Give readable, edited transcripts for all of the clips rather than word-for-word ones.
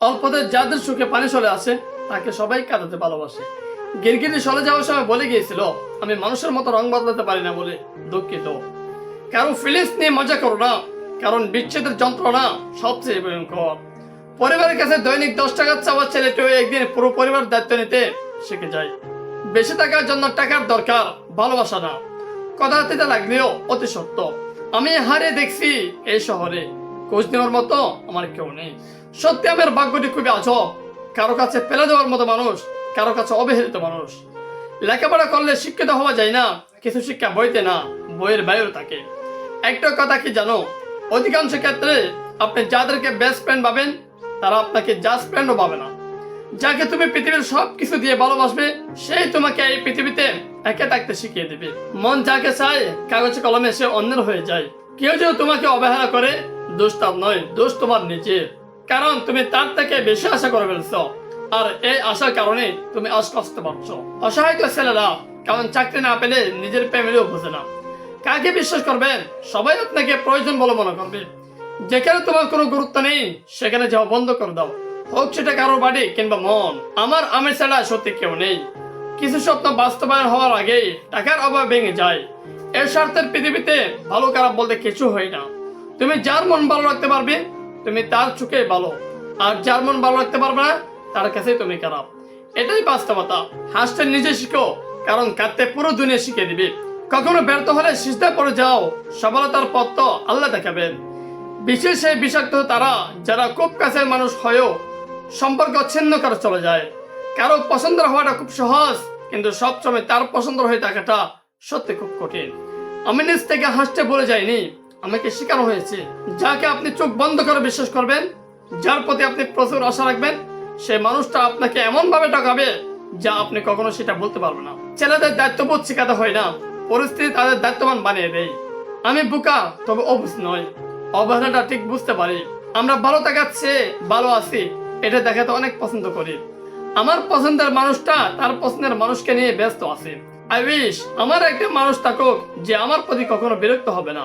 অল্পতে যাদের চোখে পানি চলে আসে তাকে সবাই কাঁদাতে ভালোবাসে। গিরগিটি চলে যাওয়ার সময় বলে গিয়েছিল, আমি মানুষের মতো রং বদলাতে পারি না বলে দুঃখিত। কারো ফিলিংস নিয়ে মজা করো না, কারণ বিচ্ছেদের যন্ত্রণা সবচেয়ে ভয়ঙ্কর। পরিবারের কাছে দৈনিক 10 টাকা চাওয়া ছেলেটিও একদিন পুরো পরিবার দায়িত্ব নিতে শিখে যায়। বেঁচে থাকার জন্য টাকার দরকার, ভালোবাসা না। কথা দিতে লাগলেও অতি সত্য। আমি হারিয়ে দেখছি এই শহরে, খোঁজ নেওয়ার মতো আমার কেউ নেই। সত্যি আমার ভাগ্যটি খুবই আজব। কারো কাছে ফেলে দেওয়ার মতো মানুষ, কারো কাছে অবহেলিত মানুষ। লেখাপড়া করলে শিক্ষিত হওয়া যায় না, কিছু শিক্ষা বইতে না, বইয়ের বাইরে থাকে। একটা কথা কি জানো, অধিকাংশ ক্ষেত্রে আপনি যাদেরকে বেস্ট ফ্রেন্ড ভাবেন তারা আপনাকে জাস্ট ফ্রেন্ডও ভাবে না। যাকে তুমি পৃথিবীর সবকিছু দিয়ে ভালোবাসবে সেই তোমাকে এই পৃথিবীতে একা থাকতে শিখিয়ে দেবে। মন যাকে চায় কাগজে কলমে সে অন্যের হয়ে যায়। কেউ যদি তোমাকে অবহেলা করে, দোষ তার নয়, দোষ তোমার নিজের। কারণ তুমি তার থেকে বেশি আশা করে ফেলছো, আর এই আশার কারণে তুমি কষ্ট পাচ্ছ। অসহায় ছেলেরা কারণ চাকরি না পেলে নিজের ফ্যামিলিও বোঝে না। কাকে বিশ্বাস করবেন? সবাই আপনাকে প্রয়োজন বলে মনে করবে। যেখানে তোমার কোনো গুরুত্ব নেই সেখানে যাওয়া বন্ধ করে দাও, হোক সেটা কারোর বাড়ি কিংবা মন। আমার আমি ছাড়া সত্যি কেউ নেই। কিছু স্বপ্ন বাস্তবায়ন হওয়ার আগেই টাকার অভাব ভেঙে যায়। এর স্বার্থের পৃথিবীতে ভালো খারাপ বলতে কিছু হয় না। তুমি যার মন ভালো রাখতে পারবে তুমি তার চোখে ভালো, আর যার মন ভালো রাখতে পারবে না তার কাছেই তুমি খারাপ। এটাই বাস্তবতা। হাসতে নিজে শিখো, কারণ কাঁদতে পুরো দুনিয়া শিখিয়ে দিবে। কখনো ব্যর্থ হলে সিজদা পড়ে যাও, সফলতার পথ তো আল্লাহ দেখাবেন। বিশেষ সেই বিষাক্ত তারা যারা খুব কাছের মানুষ হয়েও সম্পর্ক ছিন্ন করে চলে যায়। কারো পছন্দ হওয়াটা খুব সহজ, কিন্তু সবসময় তার পছন্দ হয়ে থাকাটা সত্যি খুব কঠিন। আমি নিজ থেকে হাসতে বলে যাইনি, আমাকে শেখানো হয়েছে। যাকে আপনি চোখ বন্ধ করে বিশ্বাস করবেন, যার প্রতি আপনি প্রচুর আশা রাখবেন, সেই মানুষটা আপনাকে এমন ভাবে ঠকাবে যা আপনি কখনো সেটা বলতে পারবেন না। ছেলেদের দায়িত্ববোধ শেখাতে হয় না, পরিস্থিতি তাদের দায়িত্ববান বানিয়ে দেয়। আমি বোকা, তবে অবুঝ নয়। অবহেলাটা ঠিক বুঝতে পারি। আমরা ভালো থাকার চেয়ে ভালো আছি এটা দেখাতে অনেক পছন্দ করি। আমার পছন্দের মানুষটা তার পছন্দের মানুষকে নিয়ে ব্যস্ত আছে। আই উইশ আমার একটা মানুষ থাকুক যে আমার প্রতি কখনো বিরক্ত হবে না।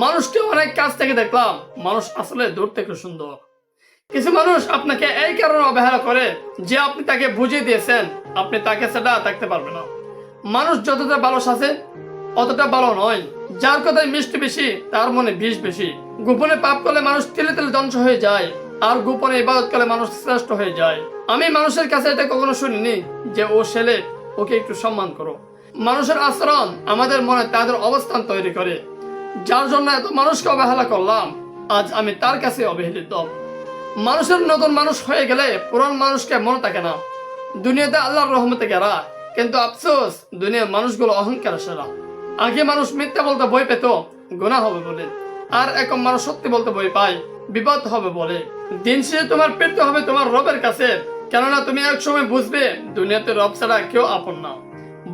মানুষকে অনেক কাছ থেকে দেখলাম, মানুষ আসলে দূর থেকে সুন্দর। কিছু মানুষ আপনাকে এই কারণে অবহেলা করে যে আপনি তাকে বুঝিয়ে দিয়েছেন আপনি তাকে সেটা থাকতে পারবেন না। মানুষ যতটা ভালো সাজে অতটা ভালো নয়। যার কথায় মিষ্টি বেশি তার মনে বিষ বেশি। গোপনে পাপ করলে মানুষ তেলে তেলে ধ্বংস হয়ে যায়, আর গোপনে ইবাদত করলে মানুষ শ্রেষ্ঠ হয়ে যায়। আমি মানুষের কাছে এটা কখনো শুনিনি যে ও ছেলে, ওকে একটু সম্মান করো। মানুষের আচরণ আমাদের মনে তাদের অবস্থান তৈরি করে। যার জন্য এত মানুষকে অবহেলা করলাম, আজ আমি তার কাছে অবহেলিত। মানুষের নতুন মানুষ হয়ে গেলে পুরান মানুষকে মনে থাকে না। দুনিয়াতে আল্লাহর রহমতে গেরা, কিন্তু আফসোস দুনিয়ার মানুষগুলো অহংকার সেরা। আগে মানুষ মিথ্যা বলতে ভয় পেত গুনাহ হবে বলে, আর এখন মানুষ সত্যি বলতে ভয় পায় বিপদ হবে বলে। দিন শেষে তোমার পেতে হবে তোমার রবের কাছে, কেননা তুমি এক সময় বুঝবে দুনিয়াতে রব ছাড়া কেউ আপন না।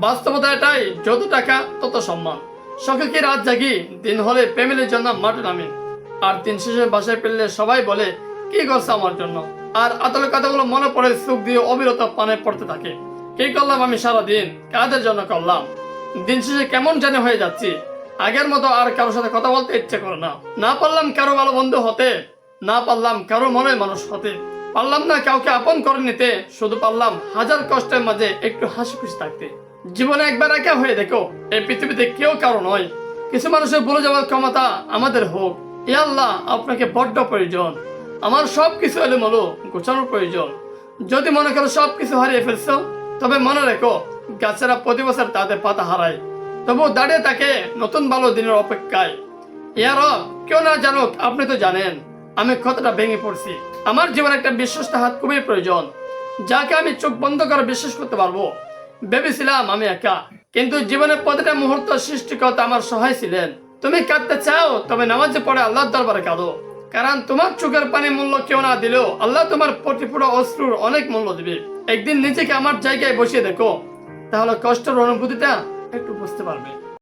বাস্তবতা এটাই, যত টাকা তত সম্মান। সকালে কি রাত জাগি, দিন হলে ফ্যামিলির জন্য মাঠে নামি, আর দিন শেষে বাসায় পেলে সবাই বলে কি করছে আমার জন্য। আর আতলের কথাগুলো মনে পড়ে সুখ দিয়ে অবিরত পানে পড়তে থাকে। কি করলাম আমি সারাদিন, কাদের জন্য করলাম। দিন শেষে কেমন জানে হয়ে যাচ্ছি। আগের মতো আর কারোর সাথে কথা বলতে ইচ্ছে করে না। না পারলাম কারো ভালো বন্ধু হতে, না পারলাম কারো মনে মানুষ হতে, পারলাম না কাউকে আপন করে নিতে, শুধু পারলাম হাজার কষ্টের মাঝে একটু হাসি খুশি থাকতে। জীবনে একবার একা হয়ে দেখো, এই পৃথিবীতে কেউ কারো নয়। কিছু মানুষের ভুলে যাওয়ার ক্ষমতা আমাদের হোক। ইয়া আল্লাহ, আপনাকে বড্ড প্রয়োজন। আমার সবকিছু এলোমেলো গোছানোর প্রয়োজন। যদি মনে করো সবকিছু হারিয়ে ফেলছো, তবে মনে রেখো গাছেরা প্রতি বছর তাদের পাতা হারায়, তবু দাঁড়িয়ে থাকে নতুন ভালো দিনের অপেক্ষায়। ইয়া রব, কেউ না জানুক আপনি তো জানেন আমি কতটা ভেঙে পড়ছি। আমার জীবনে একটা বিশ্বস্ত হাত খুবই প্রয়োজন, যাকে আমি চোখ বন্ধ করে বিশ্বাস করতে পারবো। ভেবেছিলাম আমি একা, কিন্তু জীবনের প্রতিটা মুহূর্ত সৃষ্টিকর্তা আমার সহায় ছিলেন। তুমি কাঁদতে চাও, তবে নামাজে পড়ে আল্লাহর দরবারে কাঁদো, কারণ তোমার চোখের পানি মূল্য কেউ না দিলেও আল্লাহ তোমার প্রতিপুরা অশ্রুর অনেক মূল্য দিবে। একদিন নিজেকে আমার জায়গায় বসিয়ে দেখো, তাহলে কষ্টের অনুভূতিটা একটু বুঝতে পারবে।